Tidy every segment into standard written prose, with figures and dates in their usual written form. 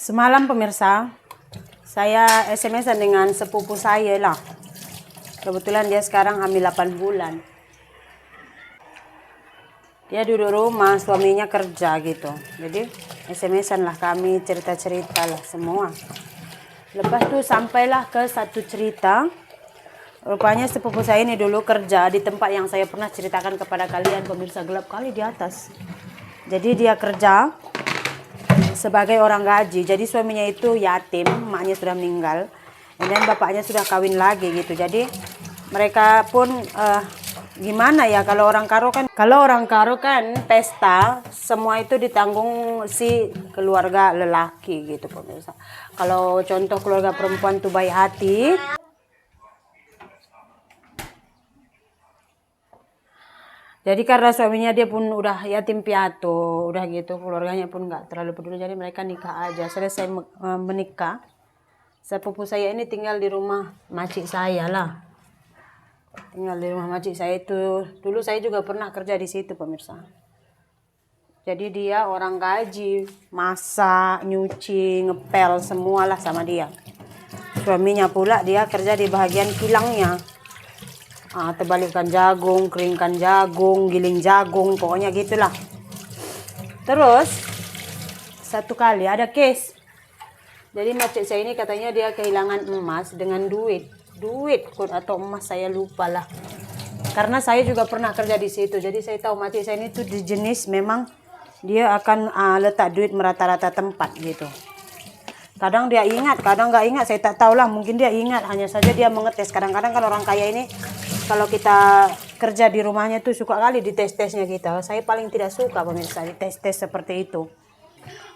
Semalam pemirsa, saya SMS-an dengan sepupu saya lah. Kebetulan dia sekarang hamil 8 bulan. Dia duduk rumah, suaminya kerja gitu. Jadi SMS-an lah kami, cerita-cerita lah semua. Lepas itu sampailah ke satu cerita. Rupanya sepupu saya ini dulu kerja di tempat yang saya pernah ceritakan kepada kalian, pemirsa, gelap kali di atas. Jadi dia kerja sebagai orang gaji. Jadi suaminya itu yatim, maknya sudah meninggal, dan bapaknya sudah kawin lagi gitu. Jadi mereka pun gimana ya, kalau orang karo kan pesta semua itu ditanggung si keluarga lelaki gitu pemirsa. Kalau contoh keluarga perempuan tuh baik hati. Jadi karena suaminya dia pun udah yatim piatu, udah gitu, keluarganya pun nggak terlalu peduli, jadi mereka nikah aja. Selesai menikah, sepupu saya ini tinggal di rumah makcik saya lah. Tinggal di rumah makcik saya itu, dulu saya juga pernah kerja di situ pemirsa. Jadi dia orang gaji, masak, nyuci, ngepel, semualah sama dia. Suaminya pula dia kerja di bagian kilangnya. Terbalikkan jagung, keringkan jagung, giling jagung, pokoknya gitulah. Terus satu kali ada case. Jadi makcik saya ini katanya dia kehilangan emas dengan duit atau emas, saya lupa lah. Karena saya juga pernah kerja di situ, jadi saya tahu makcik saya ini tuh di jenis memang dia akan letak duit merata-rata tempat gitu. Kadang dia ingat, kadang nggak ingat, saya tak tahu lah. Mungkin dia ingat, hanya saja dia mengetes. Kadang-kadang kan orang kaya ini, kalau kita kerja di rumahnya tuh suka kali dites-tesnya kita. Saya paling tidak suka pemirsa dites-tes seperti itu.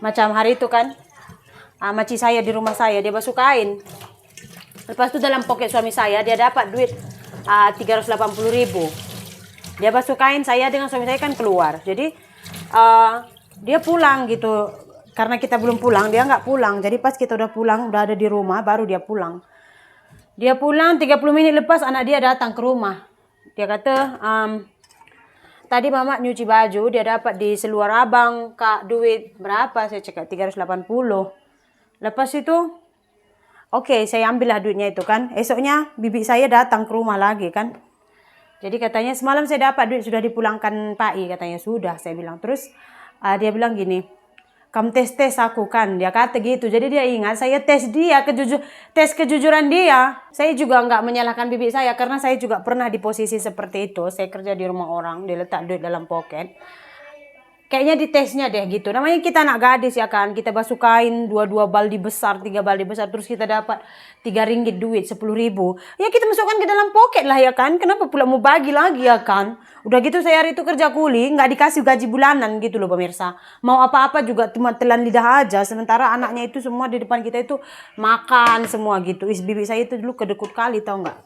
Macam hari itu kan, makcik saya di rumah saya, dia basuh kain. Lepas itu dalam poket suami saya, dia dapat duit 380.000. Dia basuh kain, saya dengan suami saya kan keluar. Jadi dia pulang gitu. Karena kita belum pulang, dia nggak pulang. Jadi pas kita udah pulang, udah ada di rumah, baru dia pulang. Dia pulang 30 menit lepas anak dia datang ke rumah. Dia kata, tadi mama nyuci baju, dia dapat di seluar abang, kak, duit berapa? Saya cakap 380. Lepas itu, oke, saya ambillah duitnya itu kan. Esoknya bibi saya datang ke rumah lagi kan. Jadi katanya semalam saya dapat duit, sudah dipulangkan Pak I. Katanya sudah, saya bilang. Terus dia bilang gini, kamu tes aku kan, dia kata gitu. Jadi dia ingat saya tes dia, tes kejujuran dia. Saya juga nggak menyalahkan bibi saya, karena saya juga pernah di posisi seperti itu. Saya kerja di rumah orang, dia letak duit dalam poket. Kayaknya ditesnya deh gitu. Namanya kita anak gadis ya kan, kita basuh kain 2 baldi besar, 3 baldi besar, terus kita dapat 3 ringgit duit 10.000. Ya kita masukkan ke dalam poket lah ya kan. Kenapa pula mau bagi lagi ya kan? Udah gitu saya hari itu kerja kuli, nggak dikasih gaji bulanan gitu loh pemirsa. Mau apa-apa juga cuma telan lidah aja. Sementara anaknya itu semua di depan kita itu makan semua gitu. Bibi saya itu dulu kedekut kali, tau nggak?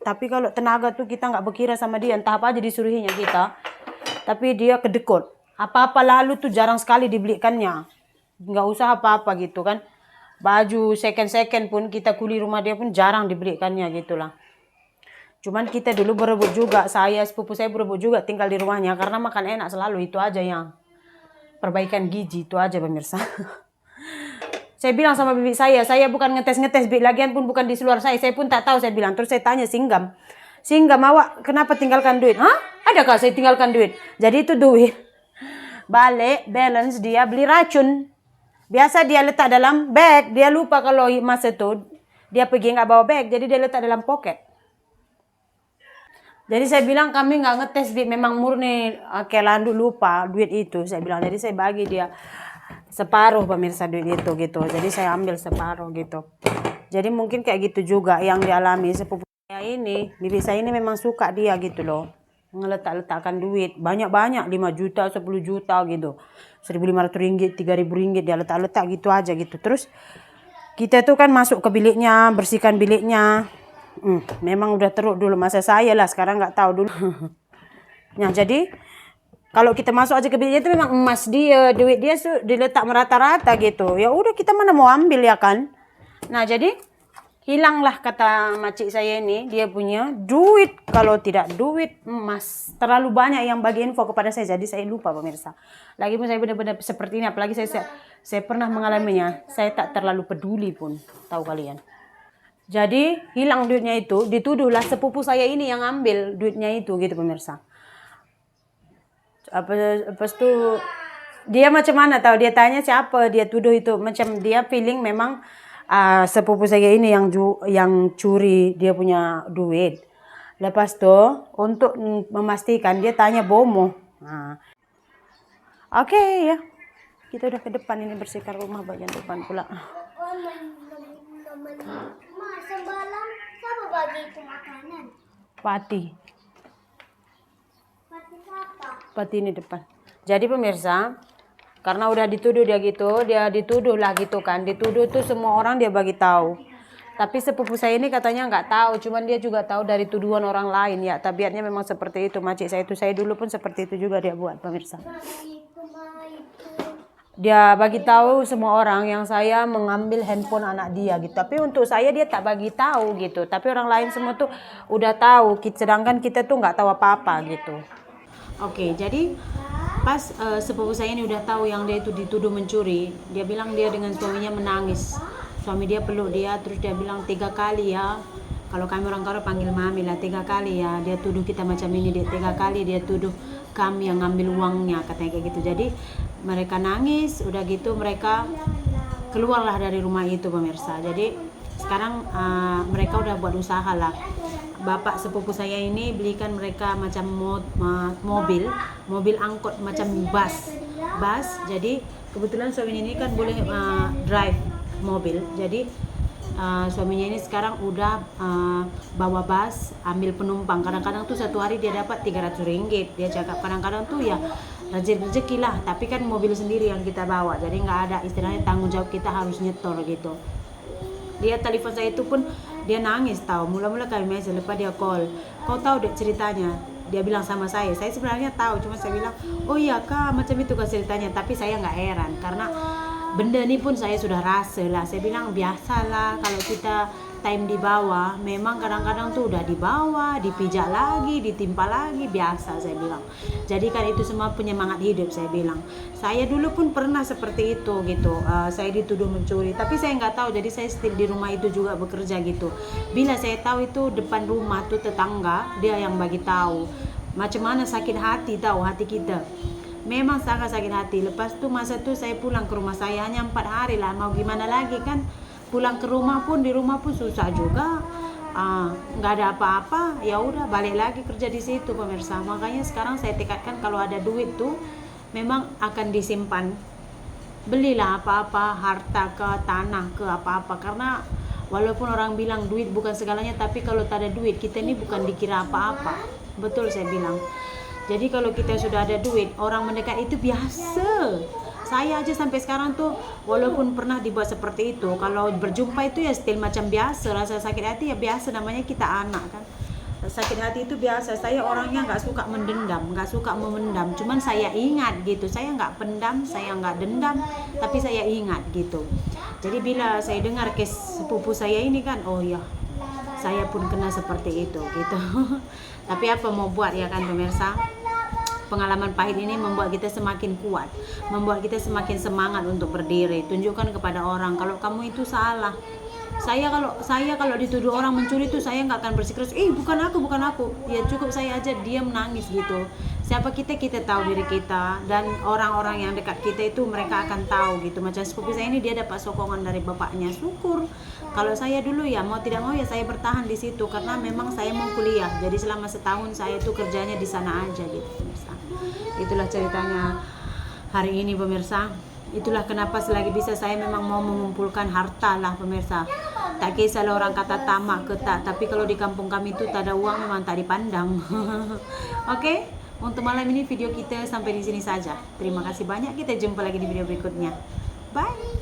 Tapi kalau tenaga tuh kita nggak berkira sama dia, entah apa aja disuruhinya kita. Tapi dia kedekut. Apa-apa lalu tuh jarang sekali dibelikannya. Nggak usah apa-apa gitu kan. Baju second pun kita kuli rumah dia pun jarang dibelikannya gitulah. Cuman kita dulu berebut juga, sepupu saya berebut juga tinggal di rumahnya. Karena makan enak selalu, itu aja yang perbaikan gizi, itu aja pemirsa. Saya bilang sama bibi saya bukan ngetes bibi, lagian pun bukan di seluar saya pun tak tahu, saya bilang. Terus saya tanya Singgam, awak kenapa tinggalkan duit? Hah? Adakah saya tinggalkan duit? Jadi itu duit balik balance dia beli racun. Biasa dia letak dalam bag, dia lupa kalau masa itu dia pergi nggak bawa bag, jadi dia letak dalam poket. Jadi saya bilang kami nggak ngetes, memang murni kelandu lupa duit itu, saya bilang. Jadi saya bagi dia separuh pemirsa duit itu gitu. Jadi saya ambil separuh gitu. Jadi mungkin kayak gitu juga yang dialami sepupu saya ini. Bibi saya ini memang suka dia gitu loh, ngeletak-letakkan duit banyak-banyak, 5 juta, 10 juta gitu, 1.500 ringgit, 3.000 ringgit, dia letak-letak gitu aja gitu. Terus kita tuh kan masuk ke biliknya, bersihkan biliknya. Memang udah teruk dulu masa saya lah, sekarang nggak tahu dulu. Nah jadi kalau kita masuk aja ke biliknya itu memang emas dia, duit dia diletak merata-rata gitu. Ya udah kita mana mau ambil ya kan. Nah jadi hilanglah kata makcik saya ini, dia punya duit, kalau tidak duit emas. Terlalu banyak yang bagi info kepada saya, jadi saya lupa pemirsa. Lagi pun saya benar-benar seperti ini, apalagi saya pernah mengalaminya, saya tak terlalu peduli pun, tahu kalian. Jadi hilang duitnya itu, dituduhlah sepupu saya ini yang ambil duitnya itu gitu pemirsa. Apa itu dia macam mana tahu, dia tanya siapa dia tuduh itu, macam dia feeling memang sepupu saya ini yang curi dia punya duit. Lepas tuh untuk memastikan dia tanya Bomo. Oke, ya. Kita udah ke depan ini, bersihkan rumah bagian depan pula. Semalam siapa bagi itu makanan? Pati Siapa? Pati ini depan. Jadi pemirsa, karena udah dituduh dia gitu, dia dituduh lah gitu kan. Dituduh tuh semua orang dia bagi tahu. Tapi sepupu saya ini katanya nggak tahu, cuman dia juga tahu dari tuduhan orang lain ya. Tabiatnya memang seperti itu, makcik saya dulu pun seperti itu juga dia buat pemirsa. Dia bagi tahu semua orang yang saya mengambil handphone anak dia gitu. Tapi untuk saya dia tak bagi tahu gitu. Tapi orang lain semua tuh udah tahu, sedangkan kita tuh nggak tahu apa-apa gitu. Oke, jadi pas sepupu saya ini udah tahu yang dia itu dituduh mencuri, dia bilang dia dengan suaminya menangis. Suami dia peluk dia, terus dia bilang 3 kali ya. Kalau kami orang Karo panggil mami lah, 3 kali ya. Dia tuduh kita macam ini, dia 3 kali dia tuduh kami yang ngambil uangnya, katanya kayak gitu. Jadi mereka nangis, udah gitu mereka keluarlah dari rumah itu pemirsa. Jadi sekarang mereka udah buat usaha lah. Bapak sepupu saya ini belikan mereka macam mobil angkot macam bus. Jadi kebetulan suami ini kan boleh drive mobil. Jadi suaminya ini sekarang udah bawa bus, ambil penumpang. Kadang-kadang tuh satu hari dia dapat 300 ringgit. Dia cakap kadang-kadang tuh ya rezeki lah, tapi kan mobil sendiri yang kita bawa, jadi nggak ada istilahnya tanggung jawab kita harus nyetor gitu. Dia telepon saya itu pun dia nangis tahu. Mula-mula kami message, lepas dia call, kau tahu deh ceritanya? Dia bilang sama saya sebenarnya tahu, cuma saya bilang oh iya kak macam itu kan ceritanya. Tapi saya nggak heran karena benda ini pun saya sudah rasa lah. Saya bilang biasalah kalau kita time di bawah, memang kadang-kadang tuh udah di bawah, dipijak lagi, ditimpa lagi, biasa saya bilang. Jadi kan itu semua penyemangat hidup saya bilang. Saya dulu pun pernah seperti itu gitu. Saya dituduh mencuri, tapi saya nggak tahu. Jadi saya still di rumah itu juga bekerja gitu. Bila saya tahu itu depan rumah tuh tetangga, dia yang bagi tahu. Macam mana sakit hati tahu hati kita. Memang sangat sakit hati. Lepas tuh masa tuh saya pulang ke rumah saya hanya 4 hari lah. Mau gimana lagi kan? Pulang ke rumah pun di rumah pun susah juga, nggak ada apa-apa, ya udah balik lagi kerja di situ pemirsa. Makanya sekarang saya tekadkan kalau ada duit tuh memang akan disimpan, belilah apa-apa, harta ke tanah ke apa-apa, karena walaupun orang bilang duit bukan segalanya, tapi kalau tak ada duit kita ini bukan dikira apa-apa. Betul saya bilang. Jadi kalau kita sudah ada duit, orang mendekat itu biasa. Saya aja sampai sekarang tuh walaupun pernah dibuat seperti itu, kalau berjumpa itu ya still macam biasa. Rasa sakit hati ya biasa, namanya kita anak kan. Sakit hati itu biasa. Saya orangnya nggak suka mendendam, nggak suka memendam. Cuman saya ingat gitu, saya nggak pendam, saya nggak dendam, tapi saya ingat gitu. Jadi bila saya dengar kes sepupu saya ini kan, oh ya saya pun kena seperti itu gitu. Tapi apa mau buat ya kan pemirsa. Pengalaman pahit ini membuat kita semakin kuat, membuat kita semakin semangat untuk berdiri. Tunjukkan kepada orang kalau kamu itu salah. Saya kalau dituduh orang mencuri itu saya nggak akan bersikeras, bukan aku. Ya cukup saya aja diam nangis gitu. Siapa kita tahu diri kita, dan orang-orang yang dekat kita itu mereka akan tahu gitu. Macam sepupu saya ini dia dapat sokongan dari bapaknya, syukur. Kalau saya dulu ya mau tidak mau ya saya bertahan di situ karena memang saya mau kuliah. Jadi selama setahun saya itu kerjanya di sana aja gitu pemirsa. Itulah ceritanya hari ini pemirsa. Itulah kenapa selagi bisa saya memang mau mengumpulkan harta lah pemirsa. Tak kisahlah orang kata tamak ke tak, tapi kalau di kampung kami itu tak ada uang memang tak dipandang. Oke, untuk malam ini video kita sampai di sini saja. Terima kasih banyak, kita jumpa lagi di video berikutnya. Bye.